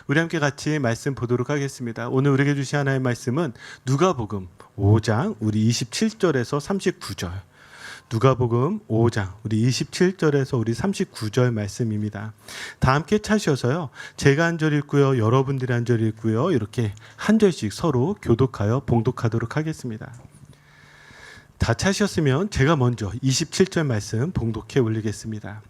우리 함께 같이 말씀 보도록 하겠습니다. 오늘 우리에게 주신 하나님의 말씀은 누가복음 5장 우리 27절에서 39절. 누가복음 5장 우리 27절에서 우리 39절 말씀입니다. 다 함께 차셔서요. 제가 한 절 읽고요. 여러분들이 한 절 읽고요. 이렇게 한 절씩 서로 교독하여 봉독하도록 하겠습니다. 다 차셨으면 제가 먼저 27절 말씀 봉독해 올리겠습니다.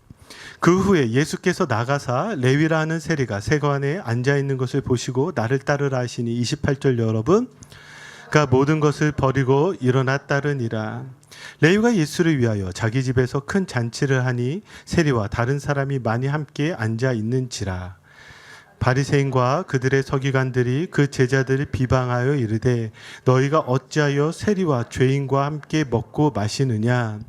그 후에 예수께서 나가사 레위라 하는 세리가 세관에 앉아 있는 것을 보시고 나를 따르라 하시니 28절 여러분 가 모든 것을 버리고 일어나 따르니라. 레위가 예수를 위하여 자기 집에서 큰 잔치를 하니 세리와 다른 사람이 많이 함께 앉아 있는지라. 바리새인과 그들의 서기관들이 그 제자들을 비방하여 이르되 너희가 어찌하여 세리와 죄인과 함께 먹고 마시느냐.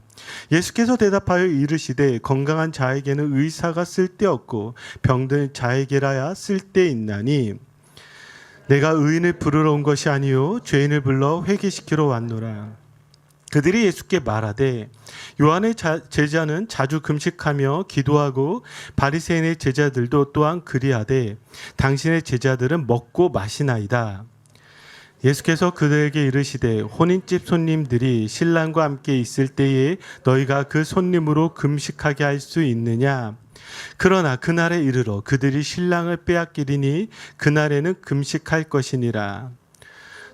예수께서 대답하여 이르시되 건강한 자에게는 의사가 쓸데없고 병든 자에게라야 쓸데있나니 내가 의인을 부르러 온 것이 아니요 죄인을 불러 회개시키러 왔노라. 그들이 예수께 말하되 요한의 제자는 자주 금식하며 기도하고 바리새인의 제자들도 또한 그리하되 당신의 제자들은 먹고 마시나이다. 예수께서 그들에게 이르시되 혼인집 손님들이 신랑과 함께 있을 때에 너희가 그 손님으로 금식하게 할 수 있느냐. 그러나 그날에 이르러 그들이 신랑을 빼앗기리니 그날에는 금식할 것이니라.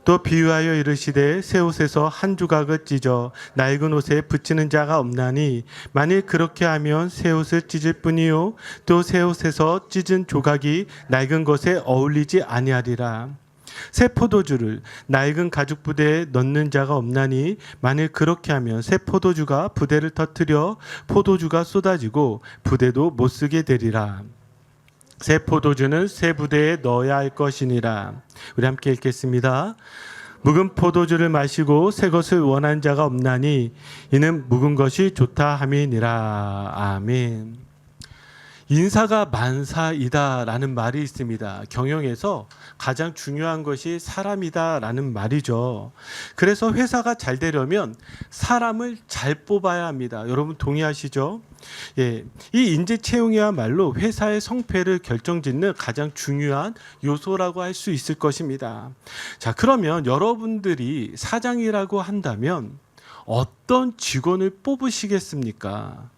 또 비유하여 이르시되 새 옷에서 한 조각을 찢어 낡은 옷에 붙이는 자가 없나니 만일 그렇게 하면 새 옷을 찢을 뿐이요 또 새 옷에서 찢은 조각이 낡은 것에 어울리지 아니하리라. 새 포도주를 낡은 가죽 부대에 넣는 자가 없나니 만일 그렇게 하면 새 포도주가 부대를 터뜨려 포도주가 쏟아지고 부대도 못 쓰게 되리라. 새 포도주는 새 부대에 넣어야 할 것이니라. 우리 함께 읽겠습니다. 묵은 포도주를 마시고 새 것을 원한 자가 없나니 이는 묵은 것이 좋다 함이니라. 아멘. 인사가 만사이다라는 말이 있습니다. 경영에서 가장 중요한 것이 사람이다라는 말이죠. 그래서 회사가 잘 되려면 사람을 잘 뽑아야 합니다. 여러분 동의하시죠? 예, 이 인재 채용이야말로 회사의 성패를 결정짓는 가장 중요한 요소라고 할 수 있을 것입니다. 자, 그러면 여러분들이 사장이라고 한다면 어떤 직원을 뽑으시겠습니까?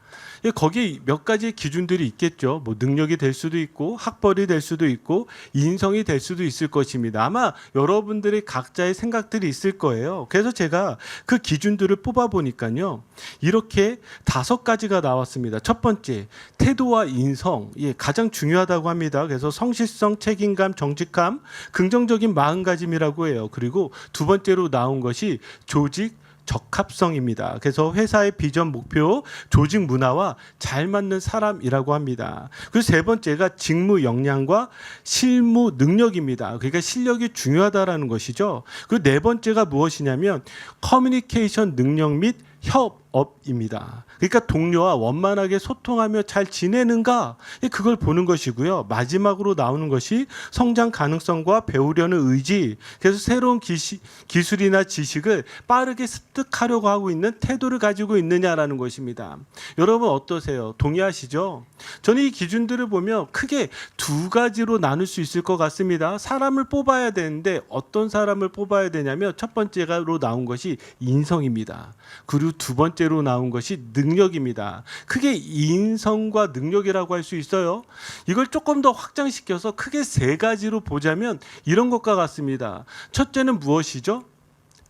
거기에 몇 가지 기준들이 있겠죠. 뭐 능력이 될 수도 있고 학벌이 될 수도 있고 인성이 될 수도 있을 것입니다. 아마 여러분들의 각자의 생각들이 있을 거예요. 그래서 제가 그 기준들을 뽑아 보니까요. 이렇게 5가지가 나왔습니다. 첫 번째, 태도와 인성. 예, 가장 중요하다고 합니다. 그래서 성실성, 책임감, 정직함, 긍정적인 마음가짐이라고 해요. 그리고 두 번째로 나온 것이 조직 적합성입니다. 그래서 회사의 비전, 목표, 조직 문화와 잘 맞는 사람이라고 합니다. 그리고 세 번째가 직무 역량과 실무 능력입니다. 그러니까 실력이 중요하다라는 것이죠. 그리고 네 번째가 무엇이냐면 커뮤니케이션 능력 및 협업입니다. 그러니까 동료와 원만하게 소통하며 잘 지내는가 그걸 보는 것이고요. 마지막으로 나오는 것이 성장 가능성과 배우려는 의지. 그래서 새로운 기술이나 지식을 빠르게 습득하려고 하고 있는 태도를 가지고 있느냐라는 것입니다. 여러분 어떠세요? 동의하시죠? 저는 이 기준들을 보면 크게 2가지로 나눌 수 있을 것 같습니다. 사람을 뽑아야 되는데 어떤 사람을 뽑아야 되냐면 첫 번째로 나온 것이 인성입니다. 그리고 두 번째로 나온 것이 능력입니다. 크게 인성과 능력이라고 할 수 있어요. 이걸 조금 더 확장시켜서 크게 3가지로 보자면 이런 것과 같습니다. 첫째는 무엇이죠?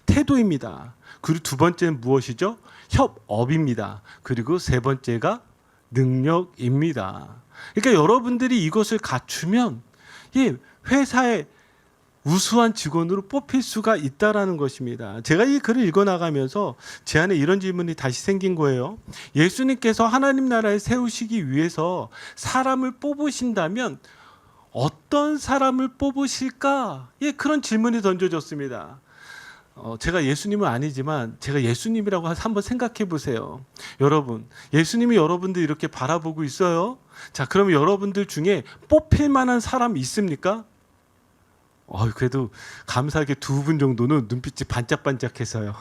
태도입니다. 그리고 두 번째는 무엇이죠? 협업입니다. 그리고 세 번째가 능력입니다. 그러니까 여러분들이 이것을 갖추면 회사의 우수한 직원으로 뽑힐 수가 있다라는 것입니다. 제가 이 글을 읽어나가면서 제 안에 이런 질문이 다시 생긴 거예요. 예수님께서 하나님 나라를 세우시기 위해서 사람을 뽑으신다면 어떤 사람을 뽑으실까? 그런 질문이 던져졌습니다. 제가 예수님은 아니지만 제가 예수님이라고 한번 생각해 보세요. 여러분, 예수님이 여러분들 이렇게 바라보고 있어요. 자, 그럼 여러분들 중에 뽑힐 만한 사람 있습니까? 그래도 감사하게 2분 정도는 눈빛이 반짝반짝해서요.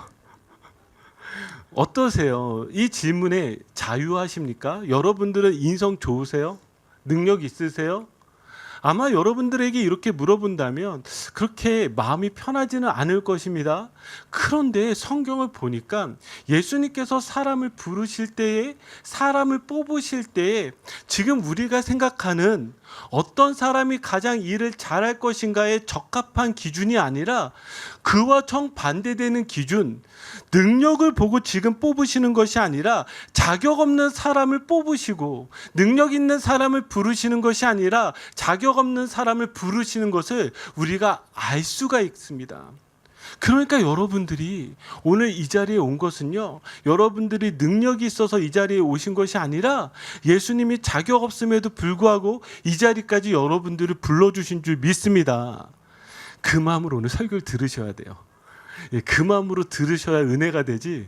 어떠세요? 이 질문에 자유하십니까? 여러분들은 인성 좋으세요? 능력 있으세요? 아마 여러분들에게 이렇게 물어본다면 그렇게 마음이 편하지는 않을 것입니다. 그런데 성경을 보니까 예수님께서 사람을 부르실 때에, 사람을 뽑으실 때에 지금 우리가 생각하는 어떤 사람이 가장 일을 잘할 것인가에 적합한 기준이 아니라 그와 정반대되는 기준, 능력을 보고 지금 뽑으시는 것이 아니라 자격 없는 사람을 뽑으시고 능력 있는 사람을 부르시는 것이 아니라 자격 없는 사람을 부르시는 것을 우리가 알 수가 있습니다. 그러니까 여러분들이 오늘 이 자리에 온 것은요, 여러분들이 능력이 있어서 이 자리에 오신 것이 아니라 예수님이 자격 없음에도 불구하고 이 자리까지 여러분들을 불러주신 줄 믿습니다. 그 마음으로 오늘 설교를 들으셔야 돼요. 그 마음으로 들으셔야 은혜가 되지.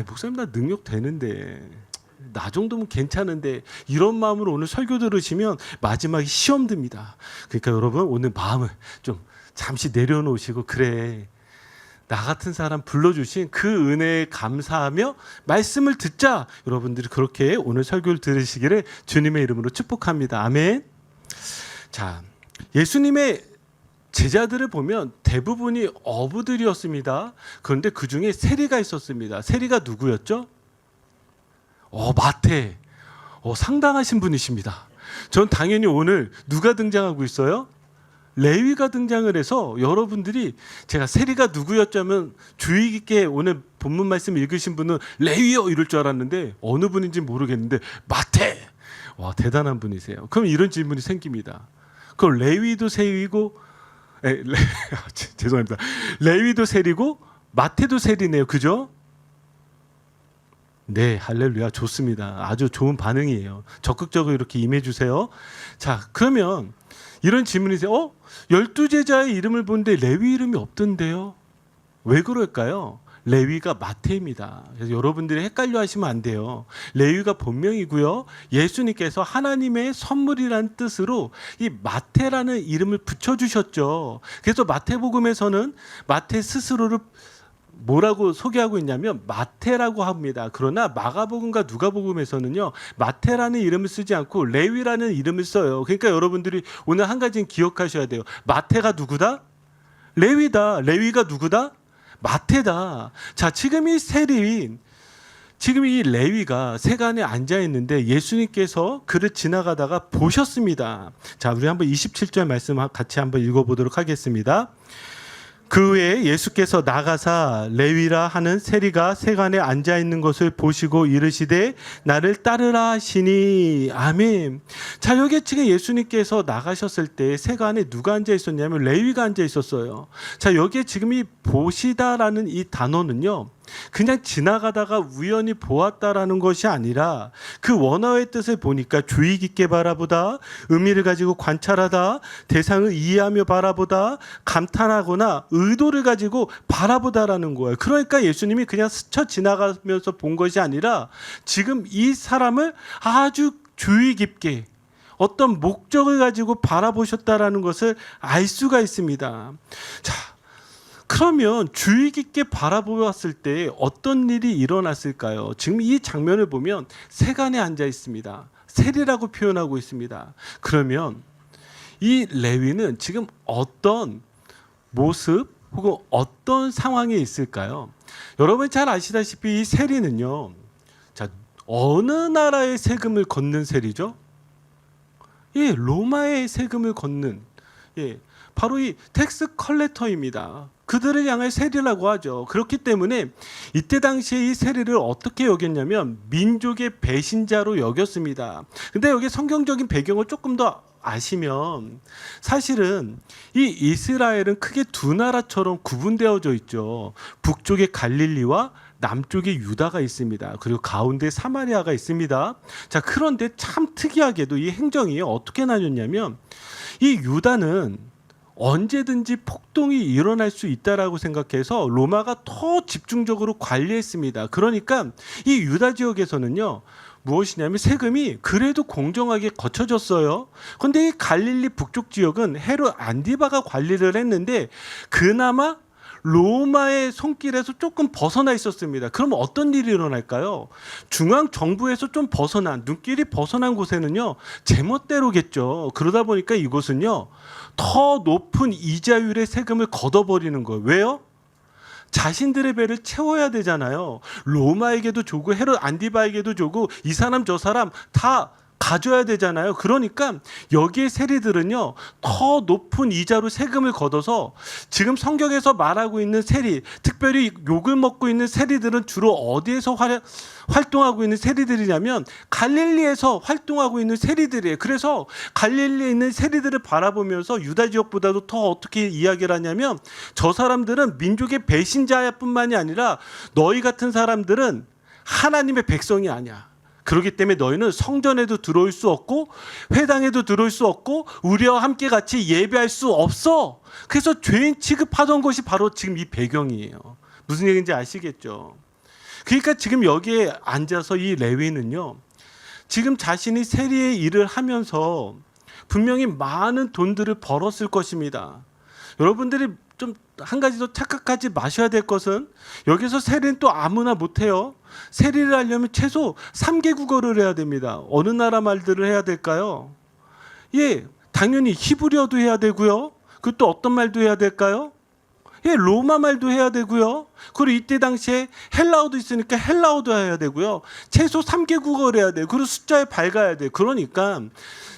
목사님 나 능력 되는데, 나 정도면 괜찮은데, 이런 마음으로 오늘 설교 들으시면 마지막에 시험 듭니다. 그러니까 여러분 오늘 마음을 좀 잠시 내려놓으시고, 그래, 나 같은 사람 불러주신 그 은혜에 감사하며 말씀을 듣자. 여러분들이 그렇게 오늘 설교를 들으시기를 주님의 이름으로 축복합니다. 아멘. 자, 예수님의 제자들을 보면 대부분이 어부들이었습니다. 그런데 그 중에 세리가 있었습니다. 세리가 누구였죠? 마태. 상당하신 분이십니다. 전 당연히 오늘 누가 등장하고 있어요? 레위가 등장을 해서 여러분들이 제가 세리가 누구였자면 주의 깊게 오늘 본문 말씀 읽으신 분은 레위요 이럴 줄 알았는데 어느 분인지 모르겠는데 마태. 와, 대단한 분이세요. 그럼 이런 질문이 생깁니다. 그럼 레위도 세리고 죄송합니다. 레위도 세리고 마태도 세리네요. 그죠? 네, 할렐루야. 좋습니다. 아주 좋은 반응이에요. 적극적으로 이렇게 임해 주세요. 자, 그러면 이런 질문이 있어요. 12제자의 이름을 보는데 레위 이름이 없던데요. 왜 그럴까요? 레위가 마태입니다. 그래서 여러분들이 헷갈려 하시면 안 돼요. 레위가 본명이고요. 예수님께서 하나님의 선물이란 뜻으로 이 마태라는 이름을 붙여주셨죠. 그래서 마태복음에서는 마태 스스로를 뭐라고 소개하고 있냐면 마태라고 합니다. 그러나 마가복음과 누가복음에서는요, 마태라는 이름을 쓰지 않고 레위라는 이름을 써요. 그러니까 여러분들이 오늘 한 가지는 기억하셔야 돼요. 마태가 누구다? 레위다. 레위가 누구다? 마태다. 자, 지금 이 세리인, 지금 이 레위가 세간에 앉아 있는데 예수님께서 그를 지나가다가 보셨습니다. 자, 우리 한번 27절 말씀 같이 한번 읽어보도록 하겠습니다. 그 후에 예수께서 나가사 레위라 하는 세리가 세간에 앉아 있는 것을 보시고 이르시되 나를 따르라 하시니. 아멘. 자, 여기 지금 예수님께서 나가셨을 때 세간에 누가 앉아 있었냐면 레위가 앉아 있었어요. 자, 여기에 지금 이 보시다라는 이 단어는요, 그냥 지나가다가 우연히 보았다라는 것이 아니라 그 원어의 뜻을 보니까 주의 깊게 바라보다, 의미를 가지고 관찰하다, 대상을 이해하며 바라보다, 감탄하거나 의도를 가지고 바라보다라는 거예요. 그러니까 예수님이 그냥 스쳐 지나가면서 본 것이 아니라 지금 이 사람을 아주 주의 깊게 어떤 목적을 가지고 바라보셨다라는 것을 알 수가 있습니다. 자, 그러면 주의 깊게 바라보았을 때 어떤 일이 일어났을까요? 지금 이 장면을 보면 세간에 앉아 있습니다. 세리라고 표현하고 있습니다. 그러면 이 레위는 지금 어떤 모습 혹은 어떤 상황에 있을까요? 여러분 잘 아시다시피 이 세리는요, 자, 어느 나라의 세금을 걷는 세리죠? 예, 로마의 세금을 걷는, 예, 바로 이 텍스 컬렉터입니다. 그들을 향해 세리라고 하죠. 그렇기 때문에 이때 당시에 이 세리를 어떻게 여겼냐면 민족의 배신자로 여겼습니다. 근데 여기 성경적인 배경을 조금 더 아시면 사실은 이 이스라엘은 크게 두 나라처럼 구분되어져 있죠. 북쪽에 갈릴리와 남쪽에 유다가 있습니다. 그리고 가운데 사마리아가 있습니다. 자, 그런데 참 특이하게도 이 행정이 어떻게 나뉘었냐면 이 유다는 언제든지 폭동이 일어날 수 있다라고 생각해서 로마가 더 집중적으로 관리했습니다. 그러니까 이 유다 지역에서는요, 무엇이냐면 세금이 그래도 공정하게 거쳐졌어요. 그런데 이 갈릴리 북쪽 지역은 헤롯 안디바가 관리를 했는데 그나마 로마의 손길에서 조금 벗어나 있었습니다. 그럼 어떤 일이 일어날까요? 중앙 정부에서 좀 벗어난, 눈길이 벗어난 곳에는요, 제멋대로겠죠. 그러다 보니까 이곳은요, 더 높은 이자율의 세금을 걷어버리는 거예요. 왜요? 자신들의 배를 채워야 되잖아요. 로마에게도 주고 헤롯 안디바에게도 주고 이 사람 저 사람 다 가져야 되잖아요. 그러니까 여기에 세리들은요, 더 높은 이자로 세금을 걷어서 지금 성경에서 말하고 있는 세리, 특별히 욕을 먹고 있는 세리들은 주로 어디에서 활동하고 있는 세리들이냐면 갈릴리에서 활동하고 있는 세리들이에요. 그래서 갈릴리에 있는 세리들을 바라보면서 유다 지역보다도 더 어떻게 이야기를 하냐면, 저 사람들은 민족의 배신자뿐만이 아니라 너희 같은 사람들은 하나님의 백성이 아니야. 그렇기 때문에 너희는 성전에도 들어올 수 없고 회당에도 들어올 수 없고 우리와 함께 같이 예배할 수 없어. 그래서 죄인 취급하던 것이 바로 지금 이 배경이에요. 무슨 얘기인지 아시겠죠? 그러니까 지금 여기에 앉아서 이 레위는요, 지금 자신이 세리의 일을 하면서 분명히 많은 돈들을 벌었을 것입니다. 여러분들이 좀 한 가지 더 착각하지 마셔야 될 것은, 여기서 세리는 또 아무나 못해요. 세리를 하려면 최소 3개 국어를 해야 됩니다. 어느 나라 말들을 해야 될까요? 예, 당연히 히브리어도 해야 되고요. 그리고 또 어떤 말도 해야 될까요? 예, 로마 말도 해야 되고요. 그리고 이때 당시에 헬라어도 있으니까 헬라어도 해야 되고요. 최소 3개 국어를 해야 돼요. 그리고 숫자에 밝아야 돼요. 그러니까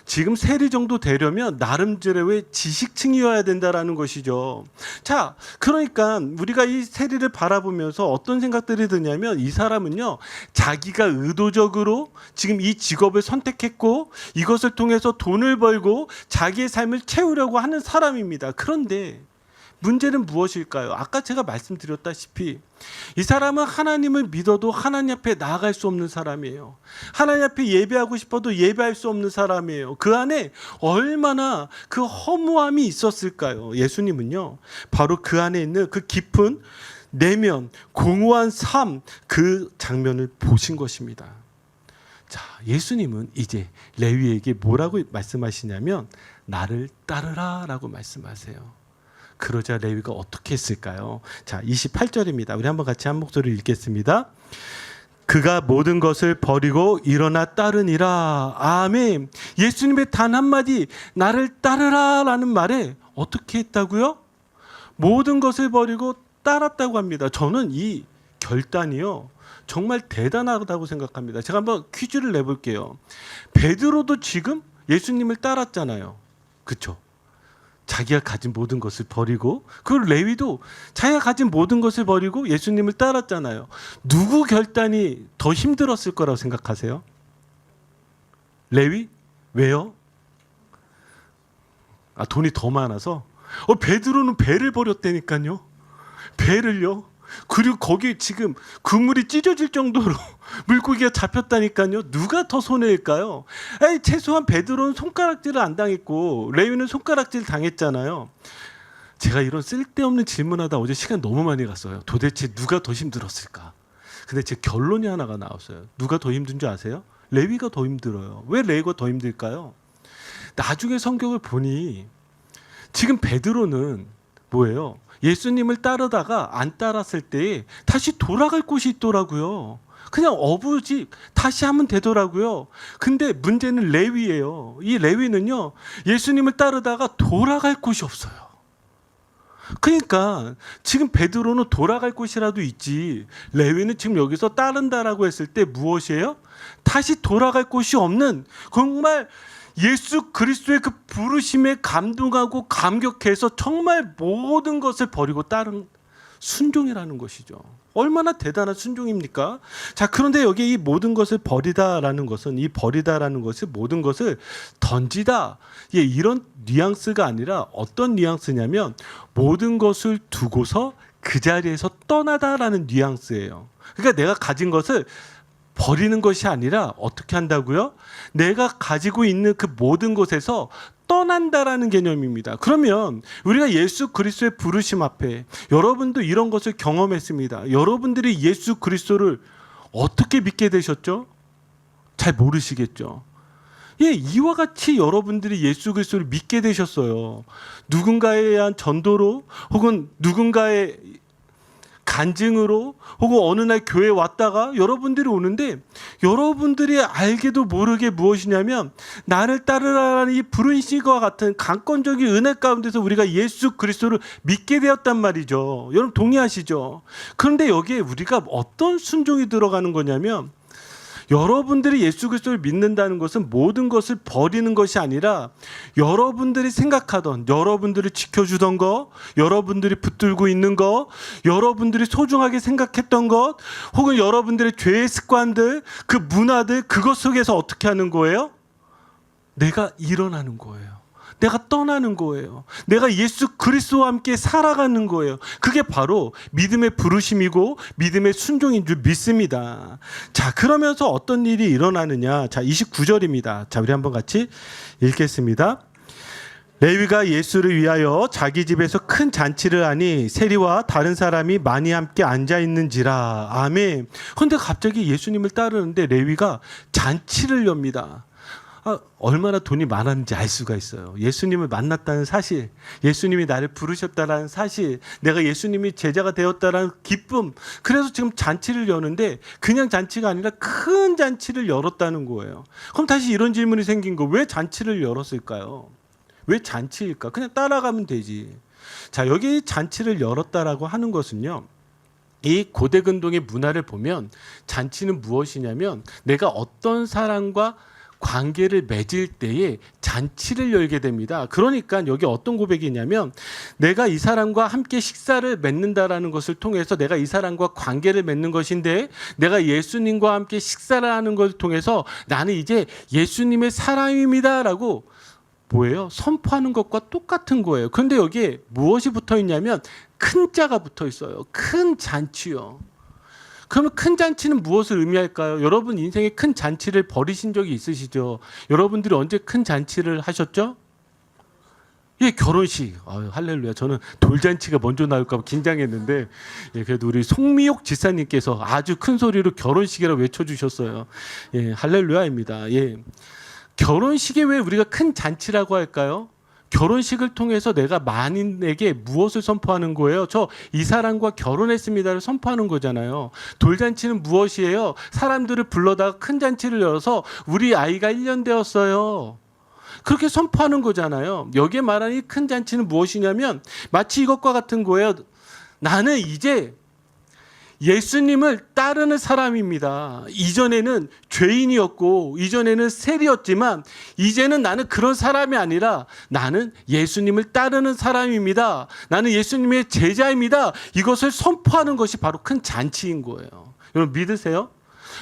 지금 세리 정도 되려면 나름대로의 지식층이어야 된다라는 것이죠. 자, 그러니까 우리가 이 세리를 바라보면서 어떤 생각들이 드냐면, 이 사람은요, 자기가 의도적으로 지금 이 직업을 선택했고 이것을 통해서 돈을 벌고 자기의 삶을 채우려고 하는 사람입니다. 그런데 문제는 무엇일까요? 아까 제가 말씀드렸다시피 이 사람은 하나님을 믿어도 하나님 앞에 나아갈 수 없는 사람이에요. 하나님 앞에 예배하고 싶어도 예배할 수 없는 사람이에요. 그 안에 얼마나 그 허무함이 있었을까요? 예수님은요, 바로 그 안에 있는 그 깊은 내면, 공허한 삶, 그 장면을 보신 것입니다. 자, 예수님은 이제 레위에게 뭐라고 말씀하시냐면, 나를 따르라 라고 말씀하세요. 그러자 레위가 어떻게 했을까요? 자, 28절입니다. 우리 한번 같이 한 목소리를 읽겠습니다. 그가 모든 것을 버리고 일어나 따르니라. 아멘. 예수님의 단 한마디, 나를 따르라 라는 말에 어떻게 했다고요? 모든 것을 버리고 따랐다고 합니다. 저는 이 결단이요, 정말 대단하다고 생각합니다. 제가 한번 퀴즈를 내볼게요. 베드로도 지금 예수님을 따랐잖아요. 그렇죠? 자기가 가진 모든 것을 버리고, 그 레위도 자기가 가진 모든 것을 버리고 예수님을 따랐잖아요. 누구 결단이 더 힘들었을 거라고 생각하세요? 레위? 왜요? 돈이 더 많아서? 베드로는 배를 버렸다니까요. 배를요. 그리고 거기 지금 그물이 찢어질 정도로 물고기가 잡혔다니까요. 누가 더 손해일까요? 최소한 베드로는 손가락질을 안 당했고 레위는 손가락질 당했잖아요. 제가 이런 쓸데없는 질문하다 어제 시간 너무 많이 갔어요. 도대체 누가 더 힘들었을까? 근데 제 결론이 하나가 나왔어요. 누가 더 힘든 줄 아세요? 레위가 더 힘들어요. 왜 레위가 더 힘들까요? 나중에 성경을 보니 지금 베드로는 뭐예요? 예수님을 따르다가 안 따랐을 때 다시 돌아갈 곳이 있더라고요. 그냥 어부지 다시 하면 되더라고요. 근데 문제는 레위예요. 이 레위는요, 예수님을 따르다가 돌아갈 곳이 없어요. 그러니까 지금 베드로는 돌아갈 곳이라도 있지, 레위는 지금 여기서 따른다라고 했을 때 무엇이에요? 다시 돌아갈 곳이 없는, 정말 예수 그리스도의 그 부르심에 감동하고 감격해서 정말 모든 것을 버리고 따른 순종이라는 것이죠. 얼마나 대단한 순종입니까? 자, 그런데 여기 이 모든 것을 버리다라는 것은, 이 버리다라는 것이 모든 것을 던지다, 예, 이런 뉘앙스가 아니라 어떤 뉘앙스냐면 모든 것을 두고서 그 자리에서 떠나다라는 뉘앙스예요. 그러니까 내가 가진 것을 버리는 것이 아니라 어떻게 한다고요? 내가 가지고 있는 그 모든 곳에서 떠난다라는 개념입니다. 그러면 우리가 예수 그리스도의 부르심 앞에, 여러분도 이런 것을 경험했습니다. 여러분들이 예수 그리스도를 어떻게 믿게 되셨죠? 잘 모르시겠죠. 예, 이와 같이 여러분들이 예수 그리스도를 믿게 되셨어요. 누군가에 의한 전도로 혹은 누군가의 간증으로 혹은 어느 날 교회에 왔다가 여러분들이 오는데 여러분들이 알게도 모르게 무엇이냐면 나를 따르라는 이 부른 시와 같은 강권적인 은혜 가운데서 우리가 예수 그리스도를 믿게 되었단 말이죠. 여러분 동의하시죠? 그런데 여기에 우리가 어떤 순종이 들어가는 거냐면 여러분들이 예수 그리스도를 믿는다는 것은 모든 것을 버리는 것이 아니라 여러분들이 생각하던, 여러분들이 지켜주던 것, 여러분들이 붙들고 있는 것, 여러분들이 소중하게 생각했던 것, 혹은 여러분들의 죄의 습관들, 그 문화들, 그것 속에서 어떻게 하는 거예요? 내가 일어나는 거예요. 내가 떠나는 거예요. 내가 예수 그리스도와 함께 살아가는 거예요. 그게 바로 믿음의 부르심이고 믿음의 순종인 줄 믿습니다. 자, 그러면서 어떤 일이 일어나느냐? 자, 29절입니다. 자, 우리 한번 같이 읽겠습니다. 레위가 예수를 위하여 자기 집에서 큰 잔치를 하니 세리와 다른 사람이 많이 함께 앉아 있는지라. 아멘. 그런데 갑자기 예수님을 따르는데 레위가 잔치를 엽니다. 얼마나 돈이 많았는지 알 수가 있어요. 예수님을 만났다는 사실, 예수님이 나를 부르셨다는 사실, 내가 예수님이 제자가 되었다는 기쁨. 그래서 지금 잔치를 여는데 그냥 잔치가 아니라 큰 잔치를 열었다는 거예요. 그럼 다시 이런 질문이 생긴 거, 왜 잔치를 열었을까요? 왜 잔치일까? 그냥 따라가면 되지. 자, 여기 잔치를 열었다라고 하는 것은요, 이 고대 근동의 문화를 보면 잔치는 무엇이냐면 내가 어떤 사람과 관계를 맺을 때에 잔치를 열게 됩니다. 그러니까 여기 어떤 고백이 있냐면 내가 이 사람과 함께 식사를 맺는다라는 것을 통해서 내가 이 사람과 관계를 맺는 것인데 내가 예수님과 함께 식사를 하는 것을 통해서 나는 이제 예수님의 사람입니다라고 뭐예요? 선포하는 것과 똑같은 거예요. 그런데 여기에 무엇이 붙어 있냐면 큰 자가 붙어 있어요. 큰 잔치요. 그러면 큰 잔치는 무엇을 의미할까요? 여러분 인생에 큰 잔치를 벌이신 적이 있으시죠? 여러분들이 언제 큰 잔치를 하셨죠? 예, 결혼식. 할렐루야. 저는 돌잔치가 먼저 나올까 봐 긴장했는데, 예, 그래도 우리 송미옥 지사님께서 아주 큰 소리로 결혼식이라고 외쳐주셨어요. 예, 할렐루야입니다. 예. 결혼식에 왜 우리가 큰 잔치라고 할까요? 결혼식을 통해서 내가 만인에게 무엇을 선포하는 거예요? 저 이 사람과 결혼했습니다를 선포하는 거잖아요. 돌잔치는 무엇이에요? 사람들을 불러다가 큰 잔치를 열어서 우리 아이가 1년 되었어요. 그렇게 선포하는 거잖아요. 여기에 말하는 이 큰 잔치는 무엇이냐면 마치 이것과 같은 거예요. 나는 이제 예수님을 따르는 사람입니다. 이전에는 죄인이었고 이전에는 세리였지만 이제는 나는 그런 사람이 아니라 나는 예수님을 따르는 사람입니다. 나는 예수님의 제자입니다. 이것을 선포하는 것이 바로 큰 잔치인 거예요. 여러분 믿으세요?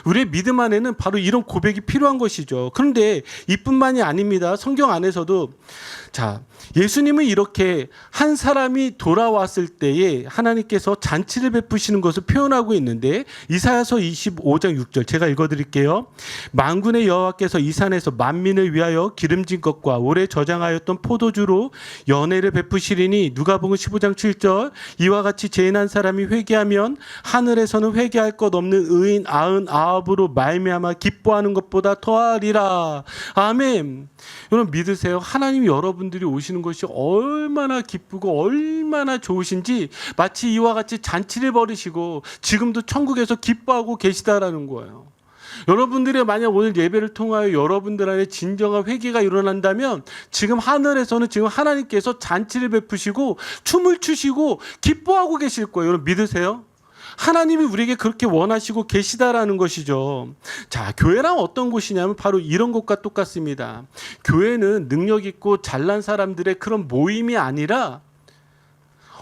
우리의 믿음 안에는 바로 이런 고백이 필요한 것이죠. 그런데 이뿐만이 아닙니다. 성경 안에서도 자, 예수님은 이렇게 한 사람이 돌아왔을 때에 하나님께서 잔치를 베푸시는 것을 표현하고 있는데 이사야서 25장 6절 제가 읽어드릴게요. 만군의 여호와께서 이 산에서 만민을 위하여 기름진 것과 오래 저장하였던 포도주로 연회를 베푸시리니 누가복음 15장 7절 이와 같이 죄인한 사람이 회개하면 하늘에서는 회개할 것 없는 의인 99으로 말미암아 기뻐하는 것보다 더하리라. 아멘. 여러분 믿으세요? 하나님이 여러분들이 오시는 것이 얼마나 기쁘고 얼마나 좋으신지 마치 이와 같이 잔치를 벌이시고 지금도 천국에서 기뻐하고 계시다라는 거예요. 여러분들이 만약 오늘 예배를 통하여 여러분들 안에 진정한 회개가 일어난다면 지금 하늘에서는 지금 하나님께서 잔치를 베푸시고 춤을 추시고 기뻐하고 계실 거예요. 여러분 믿으세요? 하나님이 우리에게 그렇게 원하시고 계시다라는 것이죠. 자, 교회란 어떤 곳이냐면 바로 이런 것과 똑같습니다. 교회는 능력 있고 잘난 사람들의 그런 모임이 아니라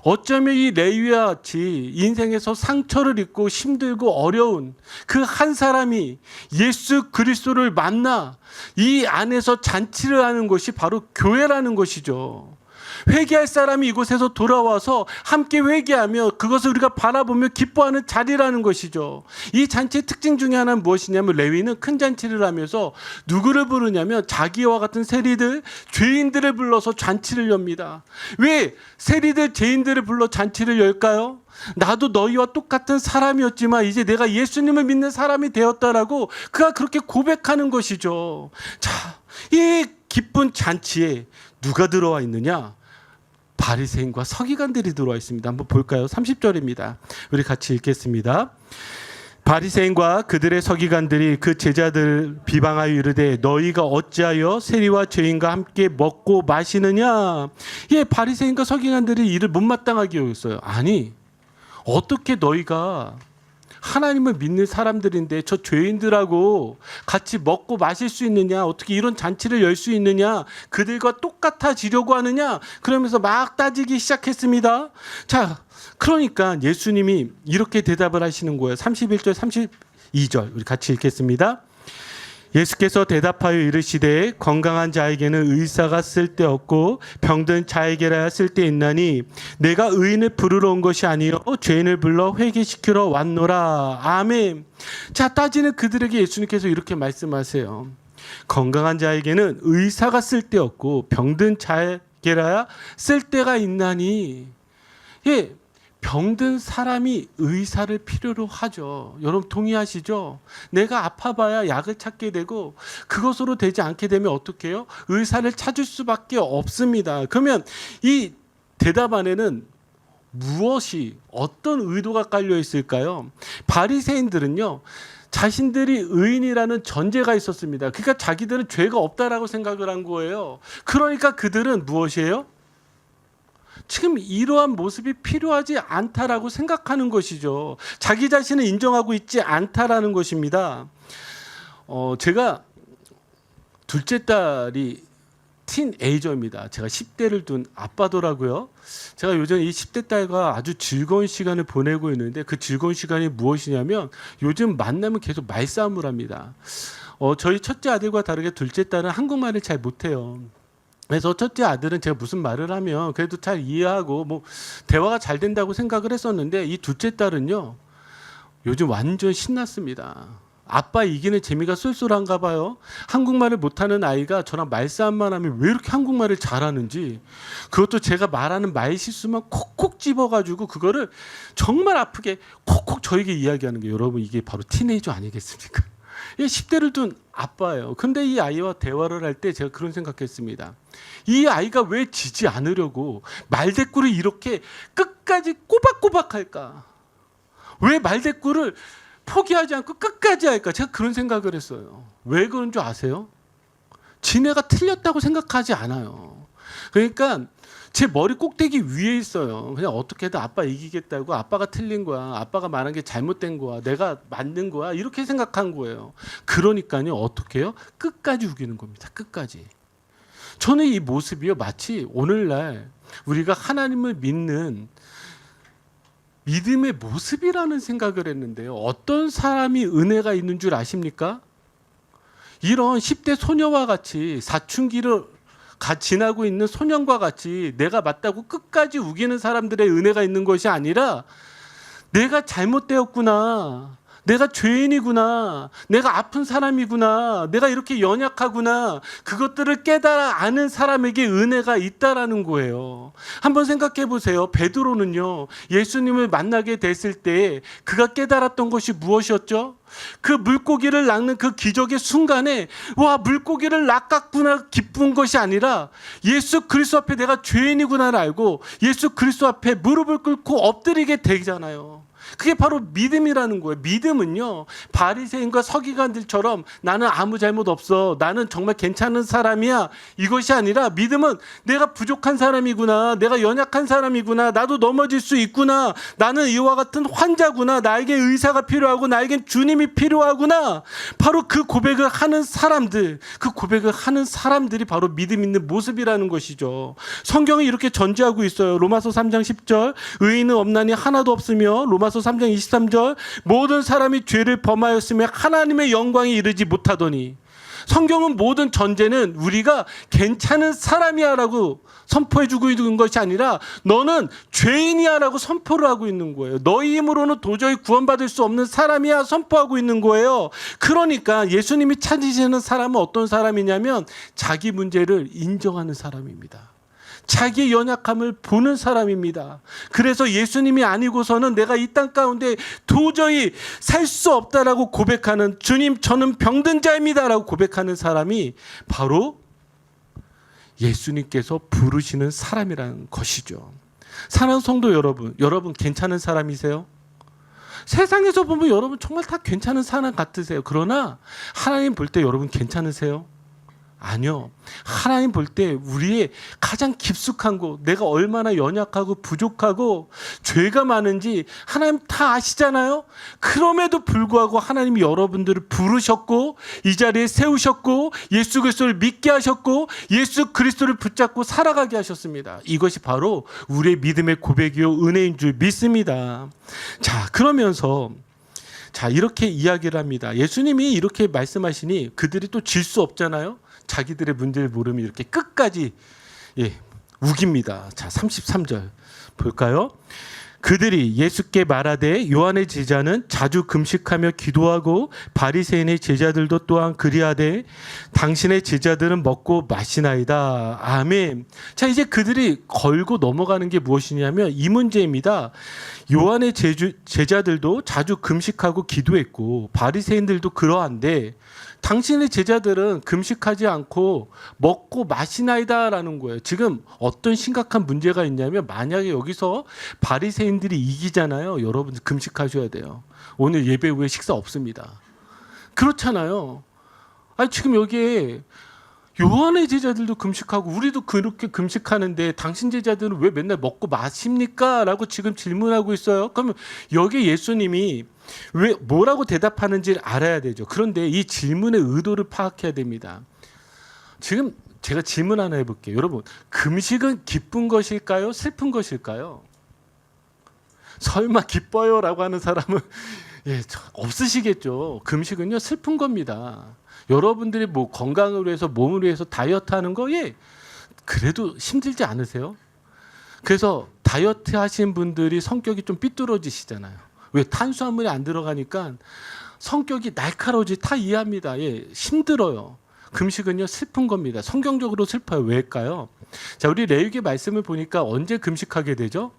어쩌면 이 레위와 같이 인생에서 상처를 입고 힘들고 어려운 그 한 사람이 예수 그리스도를 만나 이 안에서 잔치를 하는 것이 바로 교회라는 것이죠. 회개할 사람이 이곳에서 돌아와서 함께 회개하며 그것을 우리가 바라보며 기뻐하는 자리라는 것이죠. 이 잔치의 특징 중에 하나는 무엇이냐면 레위는 큰 잔치를 하면서 누구를 부르냐면 자기와 같은 세리들, 죄인들을 불러서 잔치를 엽니다. 왜 세리들, 죄인들을 불러 잔치를 열까요? 나도 너희와 똑같은 사람이었지만 이제 내가 예수님을 믿는 사람이 되었다라고 그가 그렇게 고백하는 것이죠. 자, 이 기쁜 잔치에 누가 들어와 있느냐? 바리새인과 서기관들이 들어와 있습니다. 한번 볼까요? 30절입니다. 우리 같이 읽겠습니다. 바리새인과 그들의 서기관들이 그 제자들 비방하여 이르되 너희가 어찌하여 세리와 죄인과 함께 먹고 마시느냐? 예, 바리새인과 서기관들이 이를 못마땅하게 여겼어요. 아니, 어떻게 너희가 하나님을 믿는 사람들인데 저 죄인들하고 같이 먹고 마실 수 있느냐? 어떻게 이런 잔치를 열 수 있느냐? 그들과 똑같아지려고 하느냐? 그러면서 막 따지기 시작했습니다. 자, 그러니까 예수님이 이렇게 대답을 하시는 거예요. 31절, 32절 우리 같이 읽겠습니다. 예수께서 대답하여 이르시되 건강한 자에게는 의사가 쓸데없고 병든 자에게라 쓸데있나니 내가 의인을 부르러 온 것이 아니요 죄인을 불러 회개시키러 왔노라. 아멘. 자, 따지는 그들에게 예수님께서 이렇게 말씀하세요. 건강한 자에게는 의사가 쓸데없고 병든 자에게라 쓸데가 있나니. 예, 병든 사람이 의사를 필요로 하죠. 여러분 동의하시죠? 내가 아파봐야 약을 찾게 되고 그것으로 되지 않게 되면 어떻게 해요? 의사를 찾을 수밖에 없습니다. 그러면 이 대답 안에는 무엇이 어떤 의도가 깔려 있을까요? 바리새인들은요. 자신들이 의인이라는 전제가 있었습니다. 그러니까 자기들은 죄가 없다라고 생각을 한 거예요. 그러니까 그들은 무엇이에요? 지금 이러한 모습이 필요하지 않다라고 생각하는 것이죠. 자기 자신을 인정하고 있지 않다라는 것입니다. 제가 둘째 딸이 틴에이저입니다. 제가 10대를 둔 아빠더라고요. 제가 요즘 이 10대 딸과 아주 즐거운 시간을 보내고 있는데 그 즐거운 시간이 무엇이냐면 요즘 만나면 계속 말싸움을 합니다. 저희 첫째 아들과 다르게 둘째 딸은 한국말을 잘 못해요. 그래서 첫째 아들은 제가 무슨 말을 하면 그래도 잘 이해하고 뭐 대화가 잘 된다고 생각을 했었는데 이 둘째 딸은요 요즘 완전 신났습니다. 아빠 이기는 재미가 쏠쏠한가 봐요. 한국말을 못하는 아이가 저랑 말싸움만 하면 왜 이렇게 한국말을 잘하는지, 그것도 제가 말하는 말 실수만 콕콕 집어가지고 그거를 정말 아프게 콕콕 저에게 이야기하는 게, 여러분 이게 바로 티네이저 아니겠습니까? 10대를 둔 아빠예요. 근데 이 아이와 대화를 할 때 제가 그런 생각했습니다. 이 아이가 왜 지지 않으려고 말대꾸를 이렇게 끝까지 꼬박꼬박 할까? 왜 말대꾸를 포기하지 않고 끝까지 할까? 제가 그런 생각을 했어요. 왜 그런 줄 아세요? 지네가 틀렸다고 생각하지 않아요. 그러니까 제 머리 꼭대기 위에 있어요. 그냥 어떻게든 아빠 이기겠다고, 아빠가 틀린 거야, 아빠가 말한 게 잘못된 거야, 내가 맞는 거야, 이렇게 생각한 거예요. 그러니까요 어떻게 해요? 끝까지 우기는 겁니다. 끝까지. 저는 이 모습이요 마치 오늘날 우리가 하나님을 믿는 믿음의 모습이라는 생각을 했는데요. 어떤 사람이 은혜가 있는 줄 아십니까? 이런 10대 소녀와 같이 사춘기를 지나고 있는 소년과 같이 내가 맞다고 끝까지 우기는 사람들의 은혜가 있는 것이 아니라, 내가 잘못되었구나, 내가 죄인이구나, 내가 아픈 사람이구나, 내가 이렇게 연약하구나, 그것들을 깨달아 아는 사람에게 은혜가 있다라는 거예요. 한번 생각해 보세요. 베드로는요 예수님을 만나게 됐을 때 그가 깨달았던 것이 무엇이었죠? 그 물고기를 낚는 그 기적의 순간에 와, 물고기를 낚았구나 기쁜 것이 아니라 예수 그리스도 앞에 내가 죄인이구나를 알고 예수 그리스도 앞에 무릎을 꿇고 엎드리게 되잖아요. 그게 바로 믿음이라는 거예요. 믿음은요 바리새인과 서기관들처럼 나는 아무 잘못 없어, 나는 정말 괜찮은 사람이야, 이것이 아니라 믿음은 내가 부족한 사람이구나, 내가 연약한 사람이구나, 나도 넘어질 수 있구나, 나는 이와 같은 환자구나, 나에게 의사가 필요하고 나에겐 주님이 필요하구나. 바로 그 고백을 하는 사람들, 그 고백을 하는 사람들이 바로 믿음 있는 모습이라는 것이죠. 성경이 이렇게 전제하고 있어요. 로마서 3장 10절 의인은 없나니 하나도 없으며, 로마서 3장 23절 모든 사람이 죄를 범하였으며 하나님의 영광에 이르지 못하더니. 성경은 모든 전제는 우리가 괜찮은 사람이야라고 선포해주고 있는 것이 아니라 너는 죄인이야라고 선포를 하고 있는 거예요. 너희 힘으로는 도저히 구원받을 수 없는 사람이야 선포하고 있는 거예요. 그러니까 예수님이 찾으시는 사람은 어떤 사람이냐면 자기 문제를 인정하는 사람입니다. 자기의 연약함을 보는 사람입니다. 그래서 예수님이 아니고서는 내가 이 땅 가운데 도저히 살 수 없다라고 고백하는, 주님 저는 병든 자입니다라고 고백하는 사람이 바로 예수님께서 부르시는 사람이라는 것이죠. 사랑하는 성도 여러분, 여러분 괜찮은 사람이세요? 세상에서 보면 여러분 정말 다 괜찮은 사람 같으세요. 그러나 하나님 볼 때 여러분 괜찮으세요? 아니요. 하나님 볼 때 우리의 가장 깊숙한 곳, 내가 얼마나 연약하고 부족하고 죄가 많은지 하나님 다 아시잖아요. 그럼에도 불구하고 하나님이 여러분들을 부르셨고 이 자리에 세우셨고 예수 그리스도를 믿게 하셨고 예수 그리스도를 붙잡고 살아가게 하셨습니다. 이것이 바로 우리의 믿음의 고백이요 은혜인 줄 믿습니다. 자, 그러면서 이렇게 이야기를 합니다. 예수님이 이렇게 말씀하시니 그들이 또 질 수 없잖아요. 자기들의 문제를 모르면 이렇게 끝까지 우깁니다. 자, 33절 볼까요? 그들이 예수께 말하되 요한의 제자는 자주 금식하며 기도하고 바리새인의 제자들도 또한 그리하되 당신의 제자들은 먹고 마시나이다. 아멘. 자, 이제 그들이 걸고 넘어가는 게 무엇이냐면 이 문제입니다. 요한의 제자들도 자주 금식하고 기도했고 바리새인들도 그러한데 당신의 제자들은 금식하지 않고 먹고 마시나이다라는 거예요. 지금 어떤 심각한 문제가 있냐면 만약에 여기서 바리새인들이 이기잖아요. 여러분 금식하셔야 돼요. 오늘 예배 후에 식사 없습니다. 그렇잖아요. 아니 지금 여기에 요한의 제자들도 금식하고 우리도 그렇게 금식하는데 당신 제자들은 왜 맨날 먹고 마십니까? 라고 지금 질문하고 있어요. 그러면 여기 예수님이 왜 뭐라고 대답하는지를 알아야 되죠. 그런데 이 질문의 의도를 파악해야 됩니다. 지금 제가 질문 하나 해볼게요. 여러분, 금식은 기쁜 것일까요? 슬픈 것일까요? 설마 기뻐요라고 하는 사람은 없으시겠죠. 금식은요 슬픈 겁니다. 여러분들이 뭐 건강을 위해서 몸을 위해서 다이어트 하는 거 그래도 힘들지 않으세요? 그래서 다이어트 하신 분들이 성격이 좀 삐뚤어지시잖아요. 왜? 탄수화물이 안 들어가니까 성격이 날카로워지 다 이해합니다. 힘들어요. 금식은요 슬픈 겁니다. 성경적으로 슬퍼요. 왜일까요? 자, 우리 레위기 말씀을 보니까 언제 금식하게 되죠?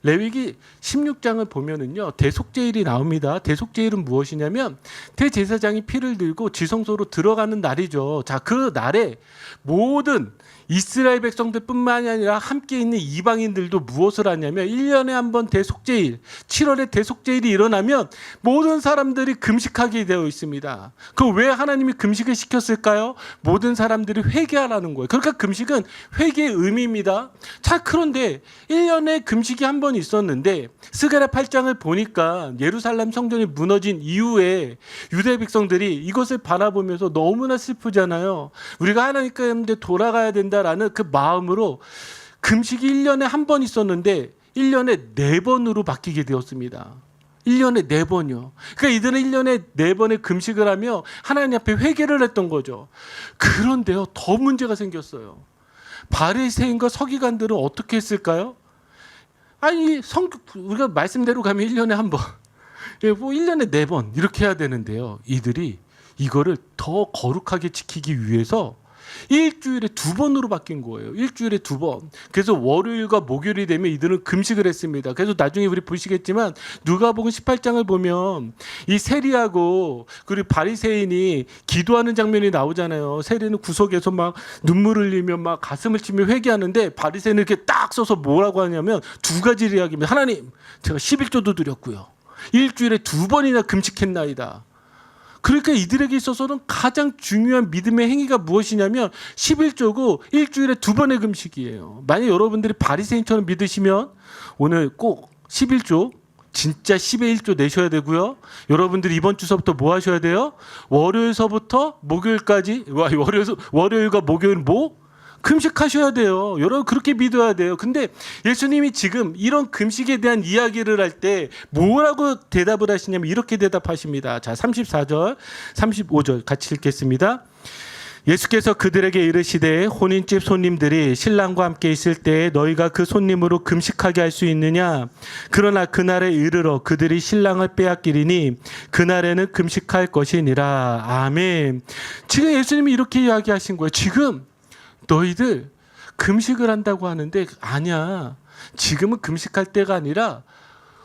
레위기 16장을 보면은요 대속제일이 나옵니다. 대속제일은 무엇이냐면 대제사장이 피를 들고 지성소로 들어가는 날이죠. 자, 그 날에 모든 이스라엘 백성들뿐만이 아니라 함께 있는 이방인들도 무엇을 하냐면 1년에 한 번 대속제일, 7월에 대속제일이 일어나면 모든 사람들이 금식하게 되어 있습니다. 그럼 왜 하나님이 금식을 시켰을까요? 모든 사람들이 회개하라는 거예요. 그러니까 금식은 회개의 의미입니다. 자, 그런데 1년에 금식이 한 번 있었는데 스가랴 8장을 보니까 예루살렘 성전이 무너진 이후에 유대 백성들이 이것을 바라보면서 너무나 슬프잖아요. 우리가 하나님 가운데 돌아가야 된다라는 그 마음으로 금식이 1년에 한 번 있었는데 1년에 4번으로 바뀌게 되었습니다. 1년에 4번이요. 그러니까 이들은 1년에 4번의 금식을 하며 하나님 앞에 회개를 했던 거죠. 그런데요, 더 문제가 생겼어요. 바리새인과 서기관들은 어떻게 했을까요? 아니, 우리가 말씀대로 가면 1년에 한 번, 뭐 1년에 4번 이렇게 해야 되는데요. 이들이 이거를 더 거룩하게 지키기 위해서 일주일에 2번으로 바뀐 거예요. 일주일에 2번. 그래서 월요일과 목요일이 되면 이들은 금식을 했습니다. 그래서 나중에 우리 보시겠지만 누가복음 18장을 보면 이 세리하고 그리고 바리새인이 기도하는 장면이 나오잖아요. 세리는 구석에서 막 눈물을 흘리며 막 가슴을 치며 회개하는데 바리새인은 이렇게 딱 써서 뭐라고 하냐면 2가지를 이야기합니다. 하나님, 제가 11조도 드렸고요. 일주일에 2번이나 금식했나이다. 그러니까 이들에게 있어서는 가장 중요한 믿음의 행위가 무엇이냐면 11조고 일주일에 2번의 금식이에요. 만약 여러분들이 바리새인처럼 믿으시면 오늘 꼭 11조 진짜 10의 1조 내셔야 되고요. 여러분들이 이번 주서부터 뭐 하셔야 돼요? 월요일서부터 목요일까지, 월요일과 목요일 금식하셔야 돼요. 여러분 그렇게 믿어야 돼요. 근데 예수님이 지금 이런 금식에 대한 이야기를 할 때 뭐라고 대답을 하시냐면 이렇게 대답하십니다. 자, 34절, 35절 같이 읽겠습니다. 예수께서 그들에게 이르시되 혼인집 손님들이 신랑과 함께 있을 때 너희가 그 손님으로 금식하게 할 수 있느냐? 그러나 그날에 이르러 그들이 신랑을 빼앗기리니 그날에는 금식할 것이니라. 아멘. 지금 예수님이 이렇게 이야기하신 거예요. 지금 너희들 금식을 한다고 하는데 아니야. 지금은 금식할 때가 아니라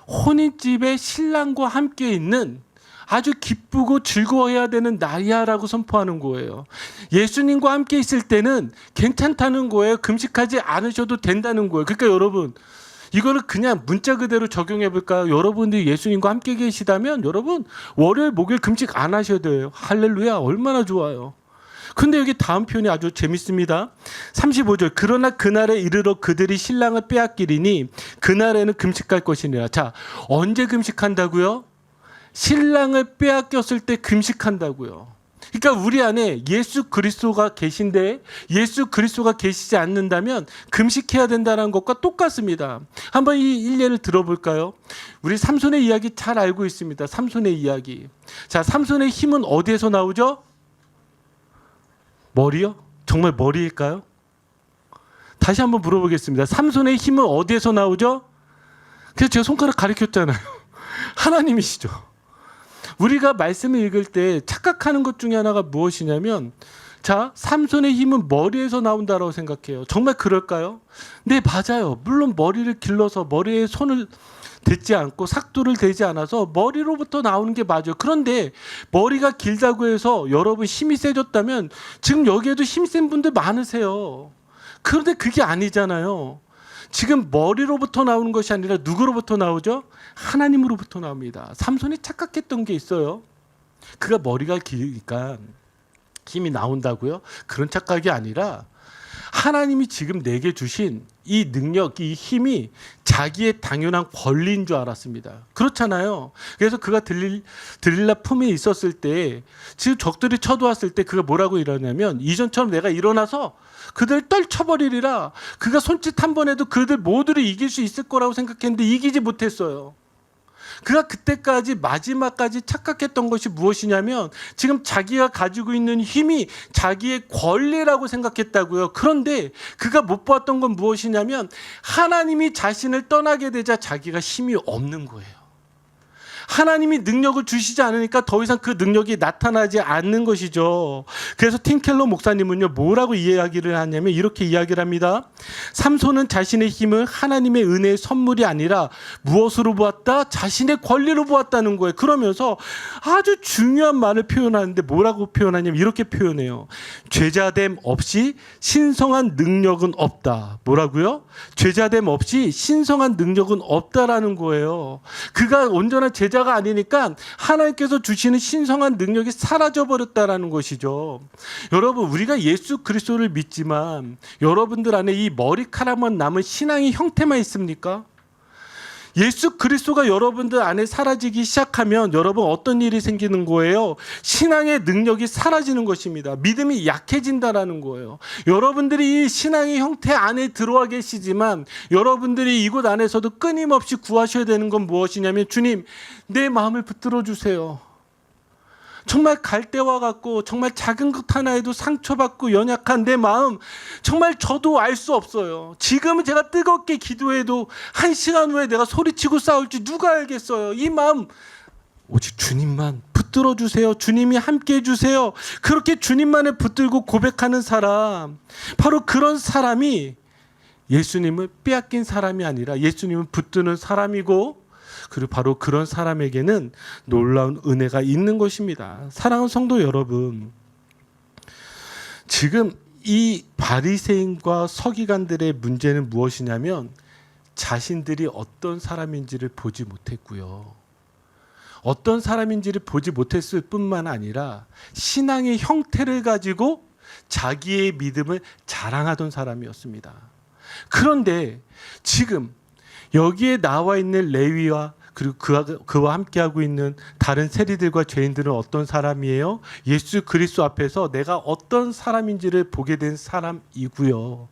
혼인집에 신랑과 함께 있는 아주 기쁘고 즐거워해야 되는 날이야라고 선포하는 거예요. 예수님과 함께 있을 때는 괜찮다는 거예요. 금식하지 않으셔도 된다는 거예요. 그러니까 여러분 이거를 그냥 문자 그대로 적용해 볼까요? 여러분들이 예수님과 함께 계시다면 여러분 월요일 목요일 금식 안 하셔도 돼요. 할렐루야, 얼마나 좋아요. 근데 여기 다음 표현이 아주 재밌습니다. 35절 그러나 그날에 이르러 그들이 신랑을 빼앗기리니 그날에는 금식할 것이니라. 자, 언제 금식한다고요? 신랑을 빼앗겼을 때 금식한다고요. 그러니까 우리 안에 예수 그리스도가 계신데 예수 그리스도가 계시지 않는다면 금식해야 된다는 것과 똑같습니다. 한번 이 일례를 들어볼까요? 우리 삼손의 이야기 잘 알고 있습니다. 삼손의 이야기. 자, 삼손의 힘은 어디에서 나오죠? 머리요? 정말 머리일까요? 다시 한번 물어보겠습니다. 삼손의 힘은 어디에서 나오죠? 그래서 제가 손가락 가리켰잖아요. 하나님이시죠. 우리가 말씀을 읽을 때 착각하는 것 중에 하나가 무엇이냐면 자, 삼손의 힘은 머리에서 나온다라고 생각해요. 정말 그럴까요? 네, 맞아요. 물론 머리를 길러서 머리에 손을 대지 않고 삭도를 대지 않아서 머리로부터 나오는 게 맞아요. 그런데 머리가 길다고 해서 여러분 힘이 세졌다면 지금 여기에도 힘센 분들 많으세요. 그런데 그게 아니잖아요. 지금 머리로부터 나오는 것이 아니라 누구로부터 나오죠? 하나님으로부터 나옵니다. 삼손이 착각했던 게 있어요. 그가 머리가 기니까 힘이 나온다고요? 그런 착각이 아니라 하나님이 지금 내게 주신 이 능력, 이 힘이 자기의 당연한 권리인 줄 알았습니다. 그렇잖아요. 그래서 그가 들릴라 품에 있었을 때 지금 적들이 쳐들어왔을 때 그가 뭐라고 이러냐면 이전처럼 내가 일어나서 그들 떨쳐버리리라. 그가 손짓 한 번 해도 그들 모두를 이길 수 있을 거라고 생각했는데 이기지 못했어요. 그가 그때까지 마지막까지 착각했던 것이 무엇이냐면 지금 자기가 가지고 있는 힘이 자기의 권리라고 생각했다고요. 그런데 그가 못 보았던 건 무엇이냐면 하나님이 자신을 떠나게 되자 자기가 힘이 없는 거예요. 하나님이 능력을 주시지 않으니까 더 이상 그 능력이 나타나지 않는 것이죠. 그래서 팀켈러 목사님은요 뭐라고 이야기를 하냐면 이렇게 이야기를 합니다. 삼손은 자신의 힘을 하나님의 은혜의 선물이 아니라 무엇으로 보았다? 자신의 권리로 보았다는 거예요. 그러면서 아주 중요한 말을 표현하는데 뭐라고 표현하냐면 이렇게 표현해요. 죄자됨 없이 신성한 능력은 없다. 뭐라고요? 죄자됨 없이 신성한 능력은 없다라는 거예요. 그가 온전한 제자가 아니니까 하나님께서 주시는 신성한 능력이 사라져버렸다라는 것이죠. 여러분 우리가 예수 그리스도를 믿지만 여러분들 안에 이 머리카락만 남은 신앙의 형태만 있습니까? 예수 그리스도가 여러분들 안에 사라지기 시작하면 여러분 어떤 일이 생기는 거예요? 신앙의 능력이 사라지는 것입니다. 믿음이 약해진다라는 거예요. 여러분들이 이 신앙의 형태 안에 들어와 계시지만 여러분들이 이곳 안에서도 끊임없이 구하셔야 되는 건 무엇이냐면 주님 내 마음을 붙들어 주세요. 정말 갈대와 같고 정말 작은 것 하나에도 상처받고 연약한 내 마음 정말 저도 알 수 없어요. 지금은 제가 뜨겁게 기도해도 1시간 후에 내가 소리치고 싸울지 누가 알겠어요. 이 마음 오직 주님만 붙들어 주세요. 주님이 함께 해주세요. 그렇게 주님만을 붙들고 고백하는 사람 바로 그런 사람이 예수님을 빼앗긴 사람이 아니라 예수님을 붙드는 사람이고 그리고 바로 그런 사람에게는 놀라운 은혜가 있는 것입니다. 사랑하는 성도 여러분, 지금 이 바리새인과 서기관들의 문제는 무엇이냐면 자신들이 어떤 사람인지를 보지 못했고요. 어떤 사람인지를 보지 못했을 뿐만 아니라 신앙의 형태를 가지고 자기의 믿음을 자랑하던 사람이었습니다. 그런데 지금 여기에 나와 있는 레위와 그리고 그와 함께하고 있는 다른 세리들과 죄인들은 어떤 사람이에요? 예수 그리스도 앞에서 내가 어떤 사람인지를 보게 된 사람이고요.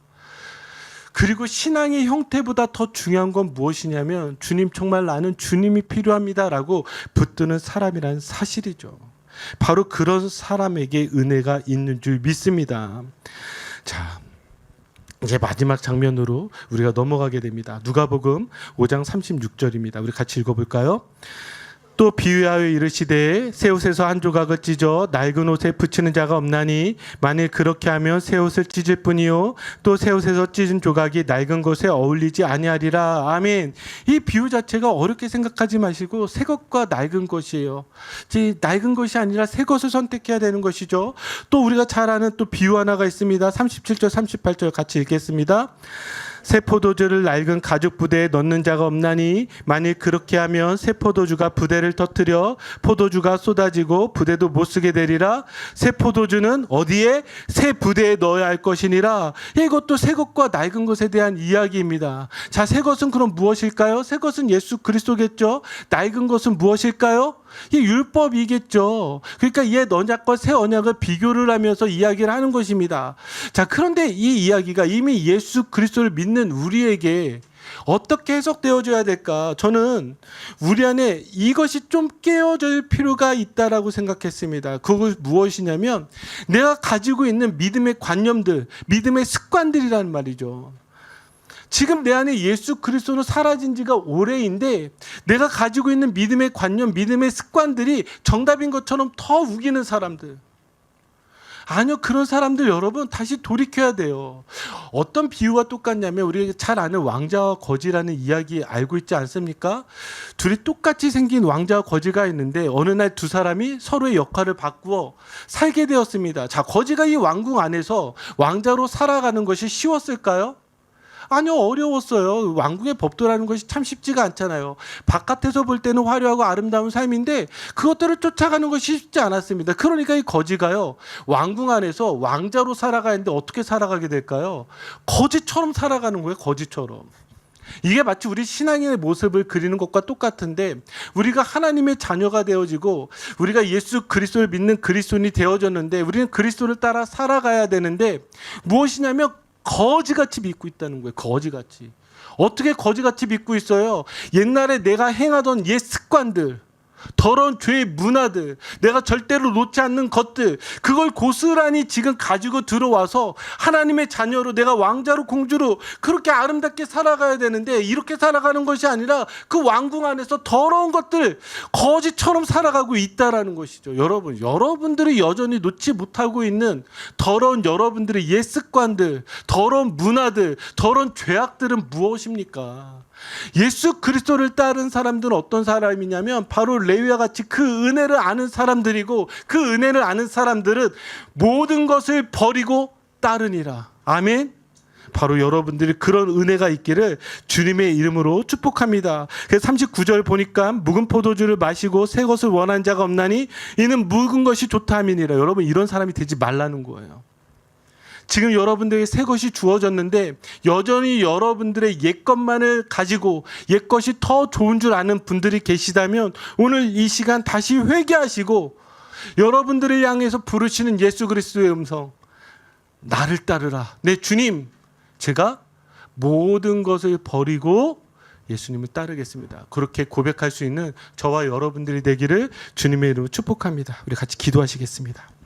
그리고 신앙의 형태보다 더 중요한 건 무엇이냐면 주님 정말 나는 주님이 필요합니다라고 붙드는 사람이라는 사실이죠. 바로 그런 사람에게 은혜가 있는 줄 믿습니다. 자, 이제 마지막 장면으로 우리가 넘어가게 됩니다. 누가복음 5장 36절입니다. 우리 같이 읽어볼까요? 또 비유하여 이르시되 새 옷에서 한 조각을 찢어 낡은 옷에 붙이는 자가 없나니 만일 그렇게 하면 새 옷을 찢을 뿐이요 또 새 옷에서 찢은 조각이 낡은 것에 어울리지 아니하리라. 아멘. 이 비유 자체가 어렵게 생각하지 마시고 새 것과 낡은 것이에요. 낡은 것이 아니라 새 것을 선택해야 되는 것이죠. 또 우리가 잘 아는 또 비유 하나가 있습니다. 37절 38절 같이 읽겠습니다. 새 포도주를 낡은 가죽 부대에 넣는 자가 없나니 만일 그렇게 하면 새 포도주가 부대를 터뜨려 포도주가 쏟아지고 부대도 못 쓰게 되리라. 새 포도주는 어디에? 새 부대에 넣어야 할 것이니라. 이것도 새 것과 낡은 것에 대한 이야기입니다. 자, 새 것은 그럼 무엇일까요? 새 것은 예수 그리스도겠죠. 낡은 것은 무엇일까요? 이 율법이겠죠. 그러니까 옛 언약과 새 언약을 비교를 하면서 이야기를 하는 것입니다. 자, 그런데 이 이야기가 이미 예수 그리스도를 믿는 우리에게 어떻게 해석되어져야 될까? 저는 우리 안에 이것이 좀 깨어질 필요가 있다라고 생각했습니다. 그것이 무엇이냐면 내가 가지고 있는 믿음의 관념들, 믿음의 습관들이라는 말이죠. 지금 내 안에 예수 그리스도는 사라진 지가 오래인데 내가 가지고 있는 믿음의 관념, 믿음의 습관들이 정답인 것처럼 더 우기는 사람들. 아니요, 그런 사람들 여러분 다시 돌이켜야 돼요. 어떤 비유와 똑같냐면 우리가 잘 아는 왕자와 거지라는 이야기 알고 있지 않습니까? 둘이 똑같이 생긴 왕자와 거지가 있는데 어느 날 두 사람이 서로의 역할을 바꾸어 살게 되었습니다. 자, 거지가 이 왕궁 안에서 왕자로 살아가는 것이 쉬웠을까요? 아니요, 어려웠어요. 왕궁의 법도라는 것이 참 쉽지가 않잖아요. 바깥에서 볼 때는 화려하고 아름다운 삶인데 그것들을 쫓아가는 것이 쉽지 않았습니다. 그러니까 이 거지가요, 왕궁 안에서 왕자로 살아가야 하는데 어떻게 살아가게 될까요? 거지처럼 살아가는 거예요. 거지처럼. 이게 마치 우리 신앙인의 모습을 그리는 것과 똑같은데 우리가 하나님의 자녀가 되어지고 우리가 예수 그리스도를 믿는 그리스도인이 되어졌는데 우리는 그리스도를 따라 살아가야 되는데 무엇이냐면 거지같이 믿고 있다는 거예요. 거지같이. 어떻게 거지같이 믿고 있어요? 옛날에 내가 행하던 옛 습관들, 더러운 죄의 문화들, 내가 절대로 놓지 않는 것들, 그걸 고스란히 지금 가지고 들어와서 하나님의 자녀로 내가 왕자로 공주로 그렇게 아름답게 살아가야 되는데 이렇게 살아가는 것이 아니라 그 왕궁 안에서 더러운 것들 거지처럼 살아가고 있다라는 것이죠. 여러분들이 여전히 놓지 못하고 있는 더러운 여러분들의 옛 습관들, 더러운 문화들, 더러운 죄악들은 무엇입니까? 예수 그리스도를 따른 사람들은 어떤 사람이냐면 바로 레위와 같이 그 은혜를 아는 사람들이고 그 은혜를 아는 사람들은 모든 것을 버리고 따르니라. 아멘. 바로 여러분들이 그런 은혜가 있기를 주님의 이름으로 축복합니다. 그래서 39절 보니까 묵은 포도주를 마시고 새 것을 원하는 자가 없나니 이는 묵은 것이 좋다 함이니라. 여러분, 이런 사람이 되지 말라는 거예요. 지금 여러분들에게 새 것이 주어졌는데 여전히 여러분들의 옛 것만을 가지고 옛 것이 더 좋은 줄 아는 분들이 계시다면 오늘 이 시간 다시 회개하시고 여러분들을 향해서 부르시는 예수 그리스도의 음성, 나를 따르라. 내 주님, 제가 모든 것을 버리고 예수님을 따르겠습니다. 그렇게 고백할 수 있는 저와 여러분들이 되기를 주님의 이름으로 축복합니다. 우리 같이 기도하시겠습니다.